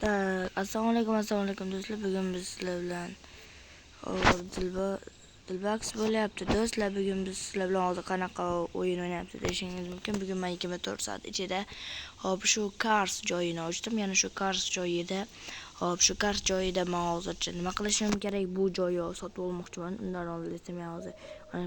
Assalomu alaykum do'stlar. Bugun biz sizlar bilan Dilbox bo'lyapti. Do'stlar, bugun biz sizlar bilan hozir qanaqa o'yin o'ynayapti deyishingiz mumkin. Bugun men 24 soat ichida shu Cars joyini ochdim. Yana shu Cars joyida shu Cars joyida men hozircha nima qilishim kerak? Bu joyni sotib olmoqchiman. Undan oldin esa men hozir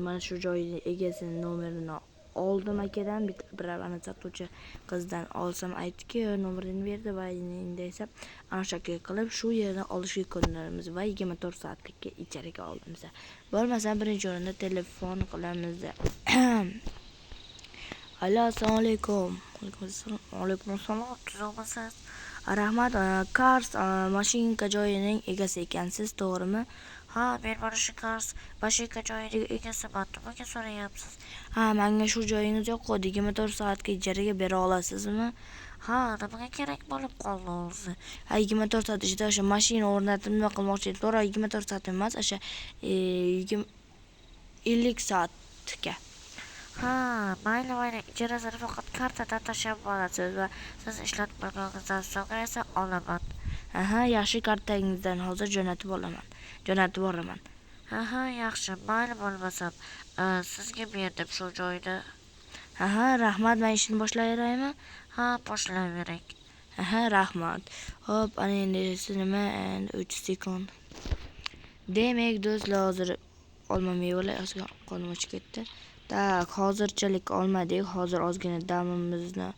mana shu joyning egasining nomerini oldim akadan, bir sotuvchi qizdan olsam aytdiki, nomerini berdi va endi esa ana shu qilib shu yerni olishga ko'ndiramiz va 24 soatlikka ijaraga olamiz. Bo'lmasa birinchi o'rinda telefon qilamiz. Alo, assalomu alaykum. Alaykum assalom. Tuzog'misiz? Rahmat, Cars mashinka joyining egasi ekansiz, to'g'rimi? Ha, men mana shu Cars mashinka joyining egasiman. Nimaga so'rayapsiz? Ha, menga shu joyingiz yoqdi. 24 soatga ijaraga bera olasizmi? Ha, nimaga kerak bo'lib qoldi o'zi? Ha, 24 soat ichida o'sha mashina o'rnatib nima qilmoqchi edim. To'g'ri, 24 soat emas, o'sha 50 soatga. Ha, mayli, ijarasini faqat kartadan tashlab olasiz va siz ishlatmaganingizdan so'ng esa olaman. Aha, yaxshi, kartangizdan hozir jo'natib boraman. Aha, yaxshi, mayli, bo'lmasam sizga berdim shu joyda. Aha, rahmat, men ishni boshlayveraymi? Ha, boshlayvering. Aha, rahmat. Hop, ana endi nima? 3 sekund. Demak, do'stlar, hozir olma mevalar qo'lim ochib ketdi. Tak, hozirchalik olmadik. Hozir ozgina damimizni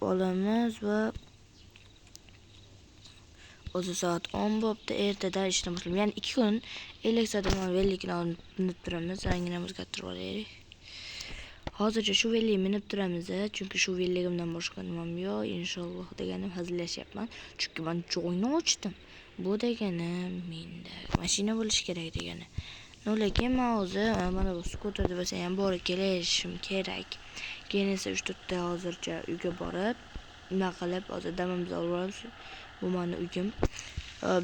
olamiz va o'zi soat 10 bo'pti. Ertadan ishni boshlaymiz. Ya'ni 2 kun 50 soatdan vellikni minib turamiz. Rangini o'zgartirib olaylik. Hozircha shu vellik minib turamiz, chunki shu velligimdan boshqa nimam yo'q. Inshaalloh deganim hazillashyapman. Chunki men joyni ochdim. Bu degani menda mashina bo'lishi kerak degani. Lekin men hozir mana bu skuterda bo'lsa ham borib kelishim kerak. Keyin esa 3-4 ta hozircha uyga borib, nima qilib hozir damimizni olib olamiz. Bu meni uyim.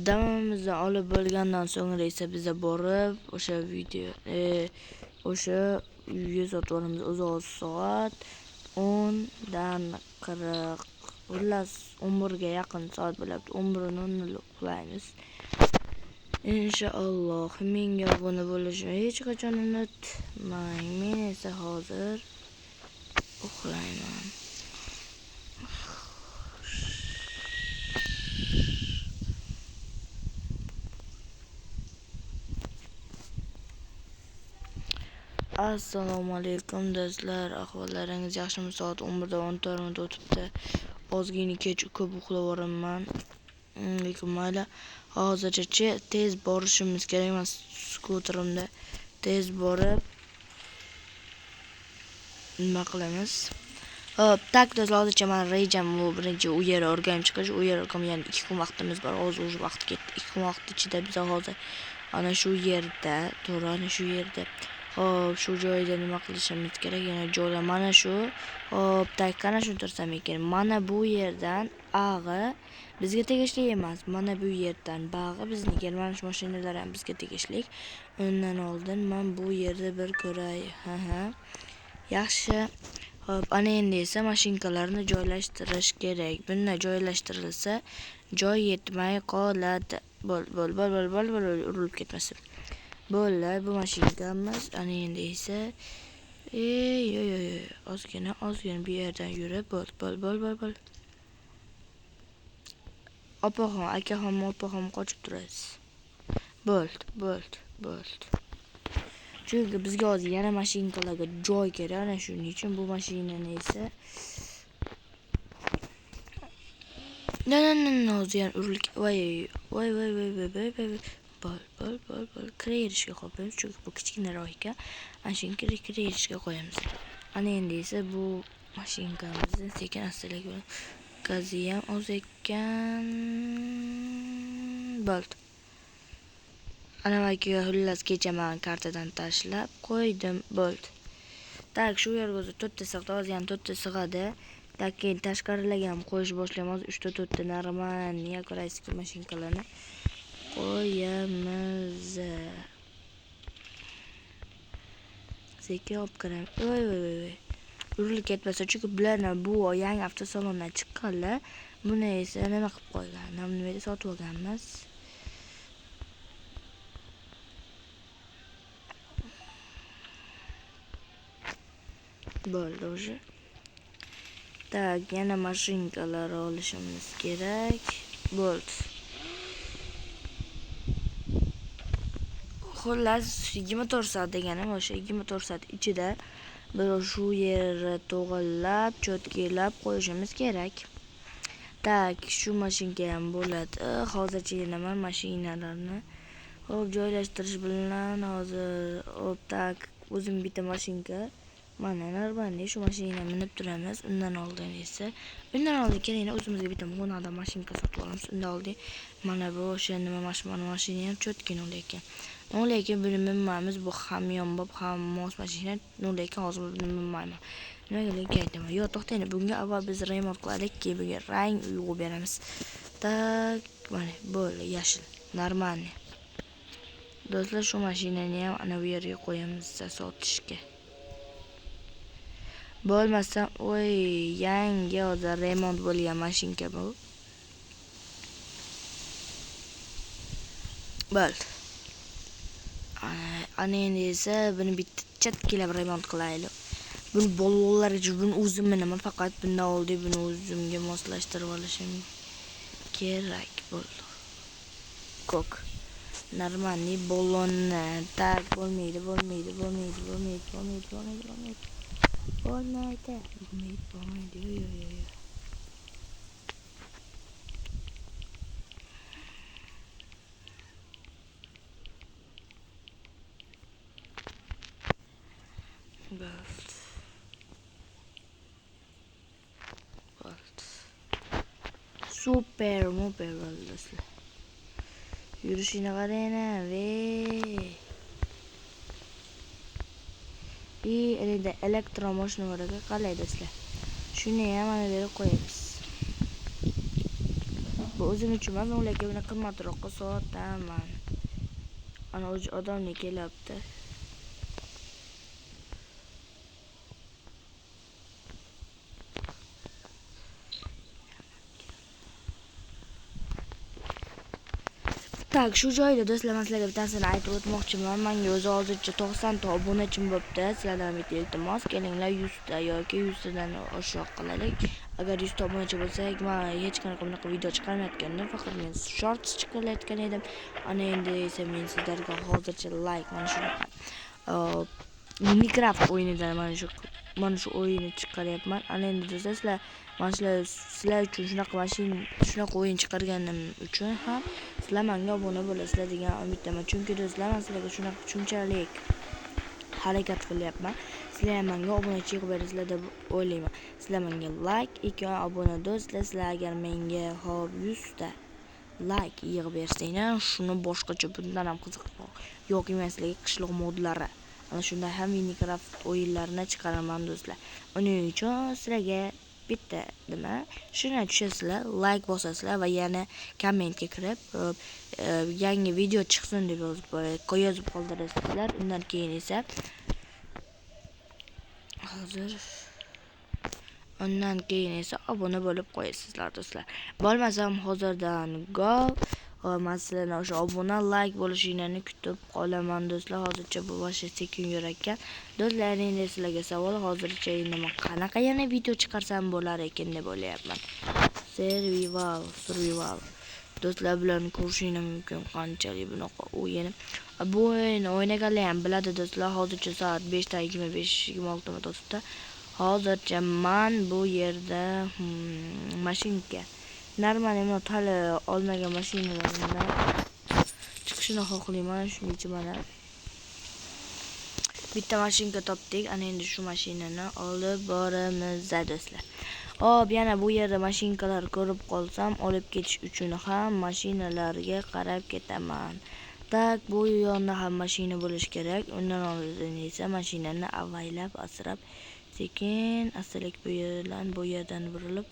Damimizni olib bo'lgandan so'ng esa biz borib o'sha o'sha uyga sotib olamiz. O'zi soat 10 dan 40, xullas 11 ga yaqin soat bo'ladi. 11:00 uxlaymiz. Inshaalloh menga obuna bo'lishni hech qachon unutmang. Men esa hozir uxlayman. Assalomu alaykum do'stlar, ahvollaringiz yaxshimi? Soat 11:14 minut o'tibdi. Ozgina kech ko'p uxlayapman. Lekin mayli, hozircha tez borishimiz kerak. Men skuterimda tez borib nima qilamiz? Hop, tak do'stlar, hozircha men rejam bu birinchi u yerga o'rganib chiqish. U yerga yana 2 kun vaqtimiz bor. Hozir o'sha vaqt ketdi. 2 kun vaqt ichida biz hozir ana shu yerda, to'g'ri, ana shu yerda hop, shu joyda nima qilishimiz kerak? Yana joylar mana shu. Hop, tak, qana shuni tursam ekan. Mana bu yerdan ag'i bizga tegishli emas. Mana bu yerdan bag'i bizniki. Mana shu mashinalar ham bizga tegishli. Undan oldin men bu yerda bir ko'ray. Yaxshi. Hop, ana endi esa mashinkalarni joylashtirish kerak. Bunday joylashtirilsa, joy yetmay qoladi. Bo'l, urilib ketmasin. Bo'ldi, bu mashinkamiz. Ana endi esa ozgina bu yerdan yurib, bo'l. Akaxon qochib turasiz. Bo'ldi. Chunki bizga hozir yana mashinkalarga joy kerak. Ana shuning uchun bu mashinani esa hozir yana urilib voy. Bo'l. Kirishga qo'yamiz, chunki bu kichkinaroq ekan. Ana shuni kirishga qo'yamiz. Ana endi esa bu mashinkamizni sekin-astalik bilan gazi ham oz ekan. Bo'ldi. Ana vakiga xullas kecha men kartadan tashlab qo'ydim. Bo'ldi. Tak, shu yerga o'zi 4 ta sig'di, hozir ham 4 ta sig'adi. Tak, keyin tashqarilarga ham qo'yish boshlaymiz. 3 ta 4 ta normalniy yakorayskiy mashinkalarni qo'yamiz. Sekin olib kiramiz. Voy. Urilib ketmasa, chunki bularni bu yangi avtosalondan chiqqanlar. Buni esa nima qilib qo'ygan? Namniveda sotib olganmiz. Bo'ldi уже. Tak, yana mashinkalar olishimiz kerak. Bo'ldi. Xullas 24 soat deganim o'sha 24 soat ichida biz shu yerni to'g'irlab, cho'tkilab qo'yishimiz kerak. Tak, shu mashinka ham bo'ladi. Hozircha yana mashinalarni joylashtirish bilan hozir tak o'zim bitta mashinka mana normalniy shu mashinani minib turamiz. Undan oldin keyin o'zimizga bitta xonada mashinka sotib olamiz. Undan oldin mana bu o'sha nima mashina ham cho'tkin lekin buni minmaymiz. Bu ham yonbop ham mos mashina. Lekin hozir buni minmayman. Nimaga aytaman? Yo'q, to'xtang. Bunga avval biz remont qilaylikki, bunga rang uyg'u beramiz. Tak, mana bo'ldi, yashil. Normalniy. Do'stlar, shu mashinani ham ana bu yerga qo'yamiz sotishga. Bo'lmasam, yangi hozir remont bo'lgan mashinka bu. Bo'ldi. Ana endi esa buni bitta chatkilab remont qilaylik. Buni bolalarga buni o'zim minaman, faqat bundan oldin buni o'zimga moslashtirib olishim kerak bo'ldi. Kok. Normalniy bolonni tak bo'lmaydi. Super bo'ldi. Yurishini qarang, endi elektromoshinalarga qalay do'stlar. Shuni ham mana berib qo'yamiz. Bu o'zim uchun emas, lekin buni qimmatroqqa sotaman. Ana odamni kelyapti. Tak, shu joyda do'stlar, sizlarga bittasini aytib o'tmoqchiman. Menga o'zi hozircha 90 ta obunachim bo'pti. Sizlardan bitta iltimos, kelinglar 100 ta yoki 100 tadan oshiq qilaylik. Agar 100 ta obunachi bo'lsak, men hech qanaqa bunaqa video chiqarmayotgandim, faqat men shorts chiqarayotgan edim. Ana endi esa men sizlarga hozircha like mana shunaqa Minecraft o'yinidan mana shu o'yinni chiqaryapman. Ana endi do'stlar, sizlar uchun shunaqa o'yin chiqarganim uchun ham sizlar menga obuna bo'lasizlar degan umiddaman. Chunki do'stlar, men sizlarga shunchalik harakat qilyapman. Sizlar ham menga obunachi yig'ib berasizlar deb o'ylayman. Sizlar menga like, 2 obuna do'stlar, sizlar agar menga 100 ta like yig'ib bersanglar, shuni boshqacha bundan ham qiziqroq yoki men sizlarga qishloq modlari ana shunday ham Minecraft o'yinlarini chiqaraman do'stlar. Uning uchun sizlarga bitta shuni tushasizlar, like bosasizlar va yana kommentga kirib yangi video chiqsin deb yozib qoldirasizlar. Undan keyin esa obuna bo'lib qo'yasizlar do'stlar. Bo'lmasam hozirdan men sizlardan o'sha obuna, like bo'lishinglarni kutib qolaman do'stlar. Hozircha bu boshqa sekin yurarkan. Do'stlar, endi sizlarga savol, hozircha endi men qanaqa yana video chiqarsam bo'lar ekan deb o'ylayapman. Survival. Do'stlar bilan ko'rishinglar mumkin qanchalik bunaqa o'yin. Bu o'yinni o'ynaganlar ham biladi do'stlar. Hozircha soat 5:25-26 minut o'tibdi. Hozircha men bu yerda mashinka normalniy tali olmagan mashinalarni chiqishini xohlayman. Shuning uchun mana bitta mashinka topdik. Ana endi shu mashinani olib boramiz do'stlar. Yana bu yerda mashinkalar ko'rib qolsam, olib ketish uchun ham mashinalarga qarab ketaman. Tak, bu yoqda ham mashina bo'lish kerak. Undan oldin esa mashinani avaylab, asrab, sekin astalik bu yerdan burilib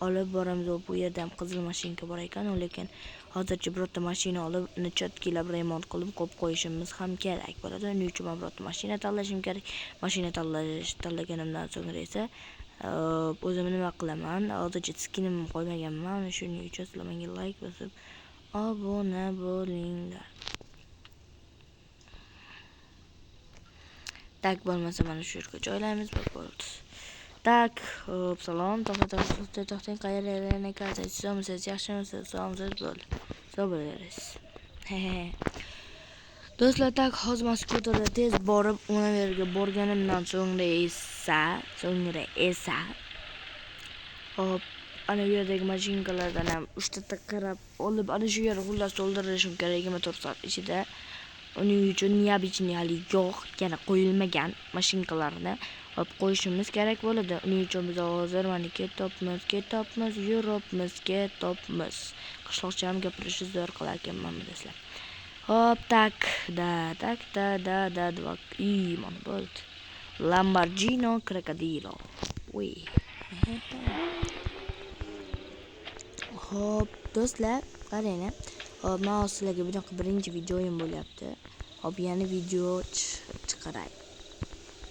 olib boramiz. Bu yerda ham qizil mashinka bor ekan, lekin hozircha birorta mashina olib, uni chotkilab remont qilib qo'yib qo'yishimiz ham kerak bo'ladi. Uning uchun men birorta mashina tanlashim kerak. Mashina tanlaganimdan so'ngra esa O'zim nima qilaman? Hozircha skinimni qo'ymaganman. Shuning uchun sizlar menga like bosib obuna bo'linglar. Tak bo'lmasa mana shu yerga joylaymiz bo'ldi. Tak, salom, to'xtang, qayerlarga qaraysiz? Siz yaxshimisiz? Salomsiz bo'ldi. So'raysiz. Do'stlar, tak hozir men skuterda tez borib, ona yerga borganimdan so'ngra esa hop, ana bu yerdagi mashinkalardan ham 3 ta qarab olib, ana shu yerga xullas to'ldirishim kerak 24 soat ichida. Uning uchun neobichniyali yo'q, yana qo'yilmagan mashinkalarni olib qo'yishimiz kerak bo'ladi. Uning uchun biz hozir mana ketobmiz, yuribmiz. Qishloqcha ham gapirishni zo'r qilar ekanman sizlar. Hop, tak, mana bo'ldi. Lamborghini Crocodilo. Voy. Hop, do'stlar, qarang. Hop, men sizlarga bunaqa birinchi videoyim bo'lyapti. Hop, yana video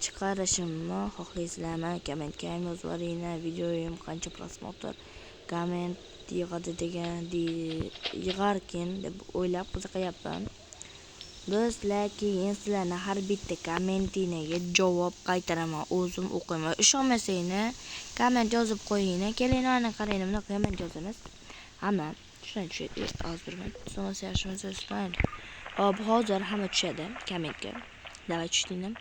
chiqarishimni xohlaysizlarmi? Kommentga yozib yuboringlar. Videoyim qancha prosmotr, komment yig'arkin deb o'ylab qiziqyapman. Do'stlar, keyin sizlarning har bitta kommentingizga javob qaytaraman, o'zim o'qiyman. Ishonmasanglar, komment yozib qo'yinglar. Keling, ana qarang, bunaqa komment yozamiz. Hamma shunday tushadi. Hozir men so'rasa yaxshimisiz? Hop, hozir hamma tushadi kommentga. Davay tushdinglar.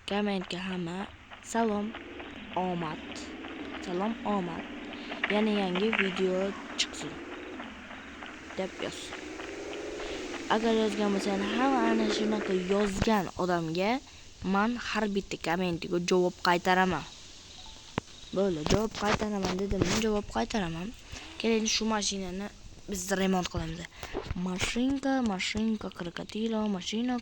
Kommentga hamma salom, omad. Yana yangi video chiqsin deb yoz. Agar yozgan bo'lsangiz, hamma ana shunaqa yozgan odamga men har bitta kommentiga javob qaytaraman. Bo'ldi, javob qaytaraman dedim, javob qaytaraman. Keling, shu mashinani biz remont qilamiz. Mashinka Crocodilo. Mashina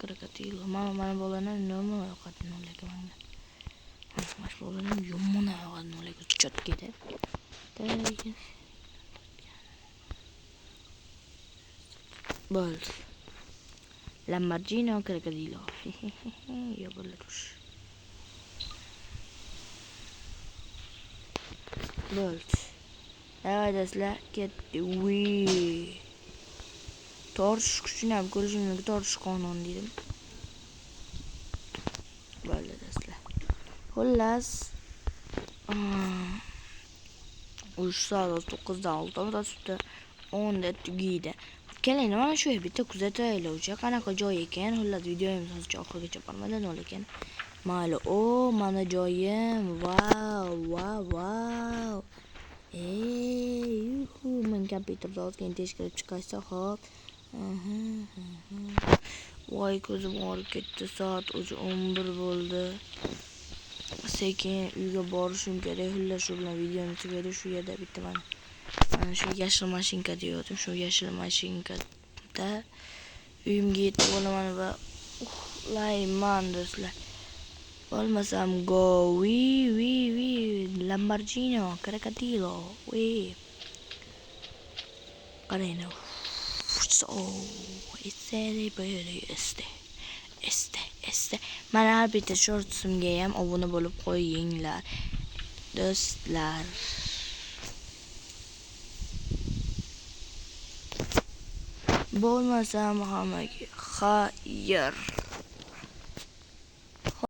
Crocodilo. Mana bolalar nima yo'qotdi lekin menga. Mana bolalar yomon yo'qotdi lekin chotgida. Bo'ldi. Lamborghini Crocodilo. Yo bo'larush. Bo'ldi. Davay do'stlar, ketdi. Tortish kuchini ham ko'rishingiz, tortish qonun dedim. Bo'ldi do'stlar. Xullas, 3 soat 9dan 6 o'tibdi. 10 da tugaydi. Keling, mana shu bitta kuzataylik. Qanaqa joy ekan? Xullas, videoyimiz hozircha oxirigacha bormadan lekin mayli. Mana joyim. Wow. Men kompyuterda ozgina teshkilab chiqarsa, hop. Voy, ko'zim og'rib ketdi. Soat o'zi 11 bo'ldi. Sekin uyga borishim kerak. Xullas, shu bilan videomiz tugadi. Shu yerda bitta mana shu yashil mashinka deyodim. Shu yashil mashinkada uyimga yetib olaman va uxlayman do'stlar. Bo'lmasam Lamborghini Crocodilo. Qarang. Este. Mana har bitta shortsimga ham obuna bo'lib qo'yinglar do'stlar. Bo'lmasam hammaga xayr.